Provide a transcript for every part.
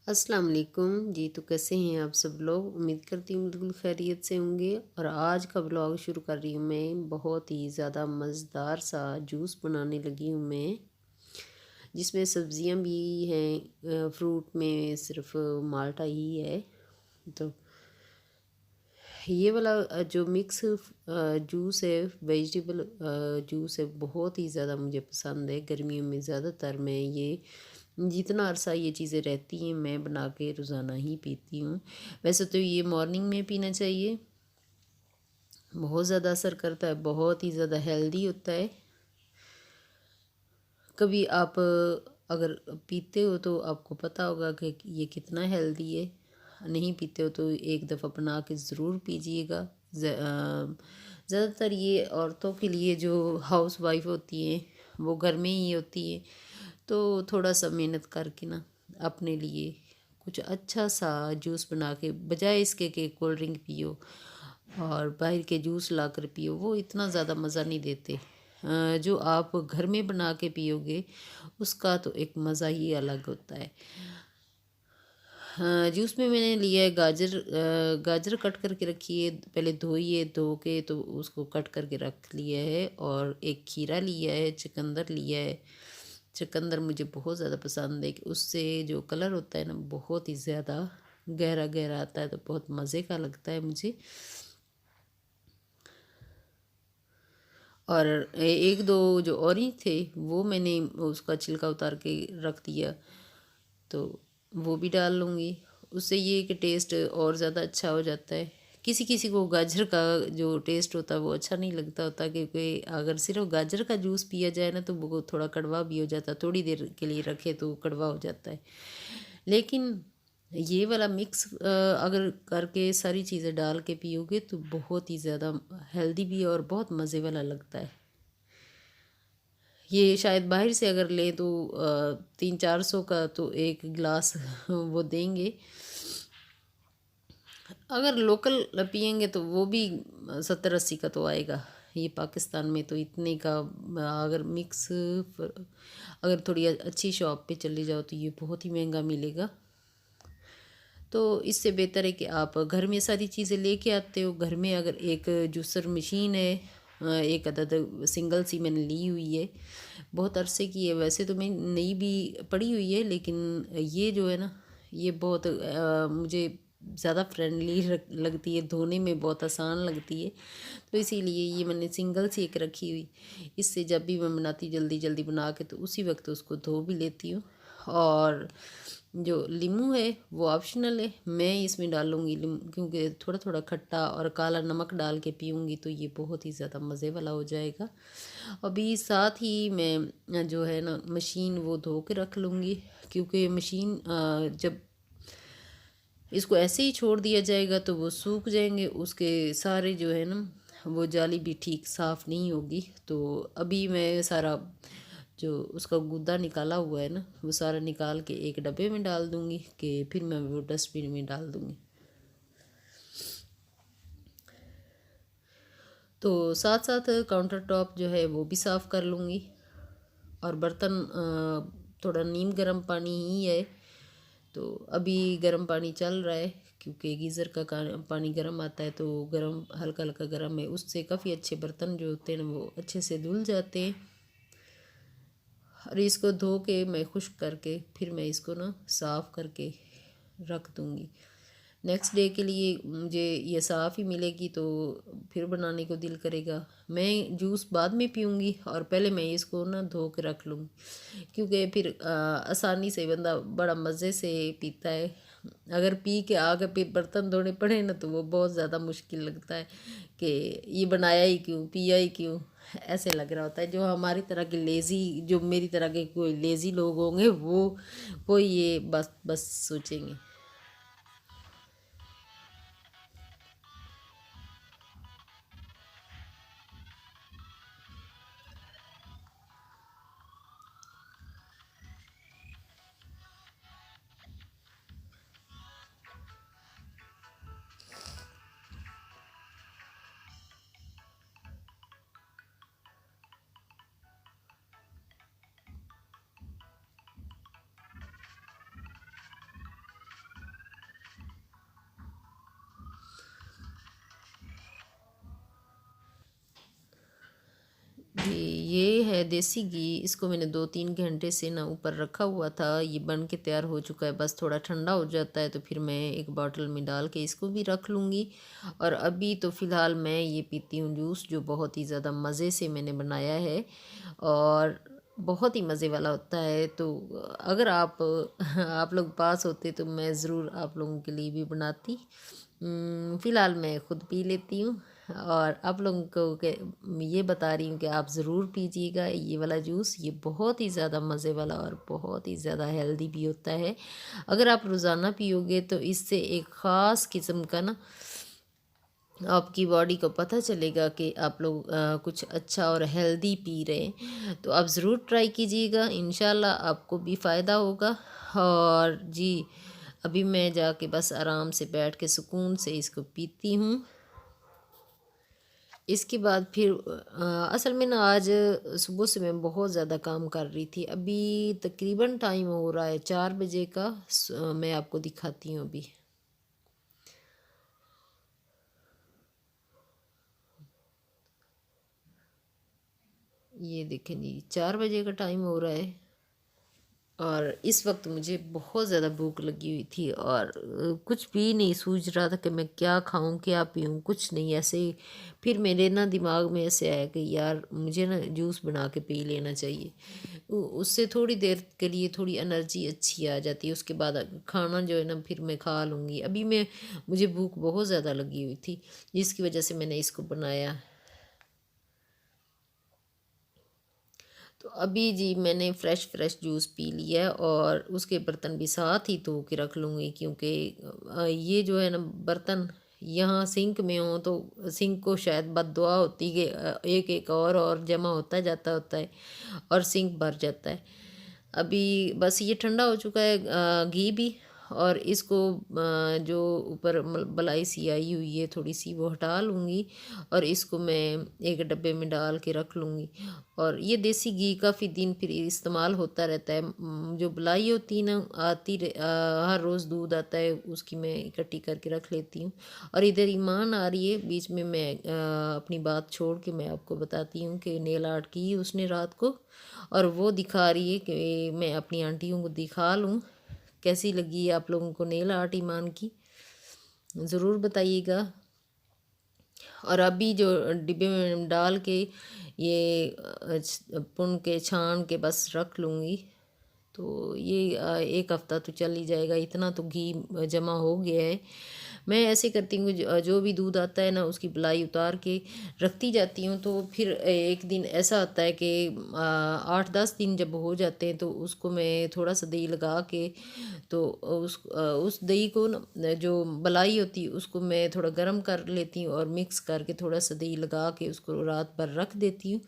अस्सलाम वालेकुम जी। तो कैसे हैं आप सब लोग? उम्मीद करती हूँ बिल्कुल खैरियत से होंगे। और आज का ब्लॉग शुरू कर रही हूँ मैं। बहुत ही ज़्यादा मज़ेदार सा जूस बनाने लगी हूँ मैं, जिसमें सब्जियाँ भी हैं। फ्रूट में सिर्फ माल्टा ही है। तो ये वाला जो मिक्स जूस है, वेजिटेबल जूस है, बहुत ही ज़्यादा मुझे पसंद है। गर्मियों में ज़्यादातर मैं ये जितना अरसा ये चीज़ें रहती हैं मैं बना के रोज़ाना ही पीती हूँ। वैसे तो ये मॉर्निंग में पीना चाहिए, बहुत ज़्यादा असर करता है, बहुत ही ज़्यादा हेल्दी होता है। कभी आप अगर पीते हो तो आपको पता होगा कि ये कितना हेल्दी है। नहीं पीते हो तो एक दफ़ा बना के ज़रूर पीजिएगा। ज़्यादातर ये औरतों के लिए जो हाउस वाइफ होती हैं वो घर में ही होती है, तो थोड़ा सा मेहनत करके ना अपने लिए कुछ अच्छा सा जूस बना के, बजाय इसके कि कोल्ड ड्रिंक पियो और बाहर के जूस ला कर पियो, वो इतना ज़्यादा मज़ा नहीं देते। जो आप घर में बना के पियोगे उसका तो एक मज़ा ही अलग होता है। हाँ, जूस में मैंने लिया है गाजर। गाजर कट करके रखी है, पहले धोइए, धो के तो उसको कट करके रख लिया है। और एक खीरा लिया है, चुकंदर लिया है। चुकंदर मुझे बहुत ज़्यादा पसंद है कि उससे जो कलर होता है ना बहुत ही ज़्यादा गहरा गहरा आता है, तो बहुत मज़े का लगता है मुझे। और एक दो जो ऑरेंज थे वो मैंने उसका छिलका उतार के रख दिया, तो वो भी डाल लूँगी। उससे ये कि टेस्ट और ज़्यादा अच्छा हो जाता है। किसी किसी को गाजर का जो टेस्ट होता है वो अच्छा नहीं लगता होता, क्योंकि अगर सिर्फ गाजर का जूस पिया जाए ना तो वो थोड़ा कड़वा भी हो जाता है, थोड़ी देर के लिए रखे तो कड़वा हो जाता है। लेकिन ये वाला मिक्स अगर करके सारी चीज़ें डाल के पियोगे तो बहुत ही ज़्यादा हेल्दी भी है और बहुत मज़े वाला लगता है। ये शायद बाहर से अगर लें तो 300-400 का तो एक गिलास वो देंगे। अगर लोकल पियेंगे तो वो भी 70-80 का तो आएगा। ये पाकिस्तान में तो इतने का अगर मिक्स अगर थोड़ी अच्छी शॉप पे चले जाओ तो ये बहुत ही महंगा मिलेगा। तो इससे बेहतर है कि आप घर में सारी चीज़ें लेके आते हो। घर में अगर एक जूसर मशीन है, एक अदद सिंगल सी मैंने ली हुई है, बहुत अरसे की है। वैसे तो मैं नई भी पड़ी हुई है, लेकिन ये जो है ना ये बहुत मुझे ज़्यादा फ्रेंडली लगती है, धोने में बहुत आसान लगती है। तो इसीलिए ये मैंने सिंगल सी एक रखी हुई। इससे जब भी मैं बनाती जल्दी जल्दी बना के तो उसी वक्त उसको धो भी लेती हूँ। और जो लीमू है वो ऑप्शनल है, मैं इसमें डालूँगी लीमू, क्योंकि थोड़ा थोड़ा खट्टा और काला नमक डाल के पीऊँगी तो ये बहुत ही ज़्यादा मज़े वाला हो जाएगा। अभी साथ ही मैं जो है ना मशीन वो धो के रख लूँगी, क्योंकि मशीन जब इसको ऐसे ही छोड़ दिया जाएगा तो वो सूख जाएंगे, उसके सारे जो है ना वो जाली भी ठीक साफ़ नहीं होगी। तो अभी मैं सारा जो उसका गूदा निकाला हुआ है ना वो सारा निकाल के एक डब्बे में डाल दूँगी, कि फिर मैं वो डस्टबिन में डाल दूँगी। तो साथ साथ काउंटर टॉप जो है वो भी साफ़ कर लूँगी। और बर्तन थोड़ा नीम गर्म पानी ही है, तो अभी गर्म पानी चल रहा है, क्योंकि गीज़र का पानी गर्म आता है तो गर्म हल्का हल्का गर्म है, उससे काफ़ी अच्छे बर्तन जो होते हैं ना वो अच्छे से धुल जाते हैं। और इसको धो के मैं खुश्क करके फिर मैं इसको ना साफ़ करके रख दूँगी। नेक्स्ट डे के लिए मुझे ये साफ़ ही मिलेगी तो फिर बनाने को दिल करेगा। मैं जूस बाद में पीऊँगी और पहले मैं इसको ना धो के रख लूँगी, क्योंकि फिर आसानी से बंदा बड़ा मज़े से पीता है। अगर पी के आगे फिर बर्तन धोने पड़े ना तो वो बहुत ज़्यादा मुश्किल लगता है कि ये बनाया ही क्यों, पिया ही क्यों, ऐसे लग रहा होता है। जो हमारी तरह के लेज़ी, जो मेरी तरह के कोई लेज़ी लोग होंगे वो ये बस बस सोचेंगे। है देसी घी, इसको मैंने 2-3 घंटे से ना ऊपर रखा हुआ था। ये बन के तैयार हो चुका है, बस थोड़ा ठंडा हो जाता है तो फिर मैं एक बॉटल में डाल के इसको भी रख लूँगी। और अभी तो फ़िलहाल मैं ये पीती हूँ जूस, जो बहुत ही ज़्यादा मज़े से मैंने बनाया है और बहुत ही मज़े वाला होता है। तो अगर आप आप लोग पास होते तो मैं ज़रूर आप लोगों के लिए भी बनाती। फ़िलहाल मैं ख़ुद पी लेती हूँ और आप लोगों को ये बता रही हूँ कि आप ज़रूर पीजिएगा ये वाला जूस। ये बहुत ही ज़्यादा मज़े वाला और बहुत ही ज़्यादा हेल्दी भी होता है। अगर आप रोज़ाना पियोगे तो इससे एक ख़ास किस्म का ना आपकी बॉडी को पता चलेगा कि आप लोग कुछ अच्छा और हेल्दी पी रहे हैं। तो आप ज़रूर ट्राई कीजिएगा, इंशाल्लाह आपको भी फ़ायदा होगा। और जी, अभी मैं जाके बस आराम से बैठ के सुकून से इसको पीती हूँ। इसके बाद फिर असल में ना आज सुबह से मैं बहुत ज़्यादा काम कर रही थी। अभी तकरीबन टाइम हो रहा है 4 बजे का। मैं आपको दिखाती हूँ अभी। ये देखें जी, 4 बजे का टाइम हो रहा है और इस वक्त मुझे बहुत ज़्यादा भूख लगी हुई थी और कुछ भी नहीं सूझ रहा था कि मैं क्या खाऊं क्या पीऊं, कुछ नहीं ऐसे ही। फिर मेरे ना दिमाग में ऐसे आया कि यार मुझे ना जूस बना के पी लेना चाहिए। उससे थोड़ी देर के लिए थोड़ी एनर्जी अच्छी आ जाती है, उसके बाद खाना जो है ना फिर मैं खा लूँगी। अभी मुझे भूख बहुत ज़्यादा लगी हुई थी, जिसकी वजह से मैंने इसको बनाया। तो अभी जी मैंने फ़्रेश फ़्रेश जूस पी लिया है और उसके बर्तन भी साथ ही धो के रख लूँगी, क्योंकि ये जो है ना बर्तन यहाँ सिंक में हो तो सिंक को शायद बददुआ होती कि एक एक और जमा होता जाता होता है और सिंक भर जाता है। अभी बस ये ठंडा हो चुका है घी भी, और इसको जो ऊपर बलाई सी आई हुई है थोड़ी सी वो हटा लूँगी और इसको मैं एक डब्बे में डाल के रख लूँगी। और ये देसी घी काफ़ी दिन फिर इस्तेमाल होता रहता है। जो बलाई होती है ना हर रोज़ दूध आता है, उसकी मैं इकट्ठी करके रख लेती हूँ। और इधर ईमान आ रही है बीच में, मैं अपनी बात छोड़ के मैं आपको बताती हूँ कि नेल आर्ट की उसने रात को, और वो दिखा रही है कि मैं अपनी आंटियों को दिखा लूँ। कैसी लगी आप लोगों को नेल आर्ट ईमान की, ज़रूर बताइएगा। और अभी जो डिब्बे में डाल के ये पुन के छान के बस रख लूँगी। तो ये एक हफ़्ता तो चल ही जाएगा, इतना तो घी जमा हो गया है। मैं ऐसे करती हूँ, जो भी दूध आता है ना उसकी बलाई उतार के रखती जाती हूँ। तो फिर एक दिन ऐसा होता है कि 8-10 दिन जब हो जाते हैं तो उसको मैं थोड़ा सा दही लगा के, तो उस दही को ना जो बलाई होती है उसको मैं थोड़ा गर्म कर लेती हूँ और मिक्स करके थोड़ा सा दही लगा के उसको रात भर रख देती हूँ।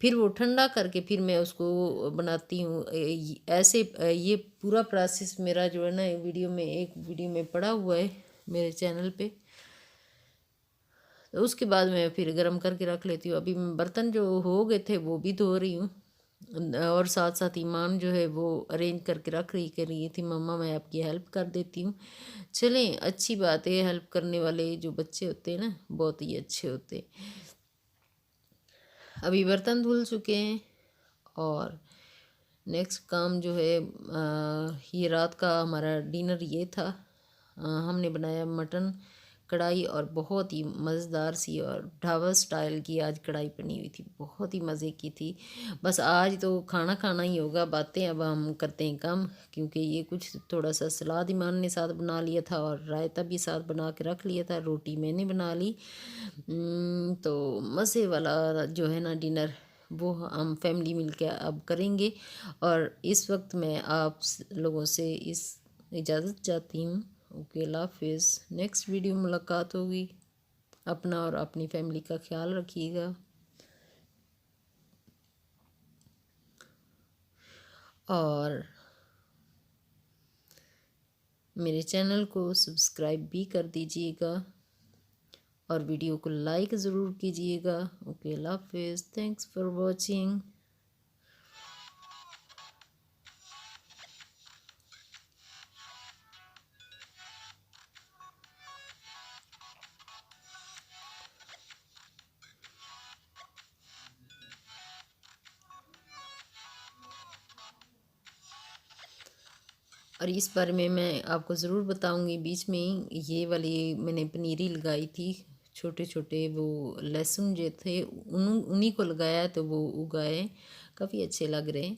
फिर वो ठंडा करके फिर मैं उसको बनाती हूँ। ऐसे ये पूरा प्रोसेस मेरा जो है ना एक वीडियो में पड़ा हुआ है मेरे चैनल पे। तो उसके बाद मैं फिर गर्म करके रख लेती हूँ। अभी मैं बर्तन जो हो गए थे वो भी धो रही हूँ और साथ साथ ईमान जो है वो अरेंज करके रख रही कर रही थी, मम्मा मैं आपकी हेल्प कर देती हूँ। चलें, अच्छी बात है, हेल्प करने वाले जो बच्चे होते हैं ना बहुत ही अच्छे होते हैं। अभी बर्तन धुल चुके हैं और नेक्स्ट काम जो है ये रात का हमारा डिनर ये था। हमने बनाया मटन कढ़ाई, और बहुत ही मज़ेदार सी और ढाबा स्टाइल की आज कढ़ाई बनी हुई थी, बहुत ही मज़े की थी। बस आज तो खाना खाना ही होगा, बातें अब हम करते हैं कम, क्योंकि ये कुछ थोड़ा सा सलाद ईमान ने साथ बना लिया था और रायता भी साथ बना के रख लिया था, रोटी मैंने बना ली। तो मज़े वाला जो है ना डिनर वो हम फैमिली मिलके अब करेंगे। और इस वक्त मैं आप लोगों से इजाज़त चाहती हूँ। ओके, अल्लाह हाफिज़। नेक्स्ट वीडियो मुलाकात होगी। अपना और अपनी फैमिली का ख्याल रखिएगा और मेरे चैनल को सब्सक्राइब भी कर दीजिएगा और वीडियो को लाइक ज़रूर कीजिएगा। ओके, अल्लाह हाफिज़। Thanks for watching. और इस बारे में मैं आपको ज़रूर बताऊंगी। बीच में ये वाली मैंने पनीरी लगाई थी, छोटे छोटे वो लहसुन जो थे उन्हीं को लगाया तो वो उगाए, काफ़ी अच्छे लग रहे हैं।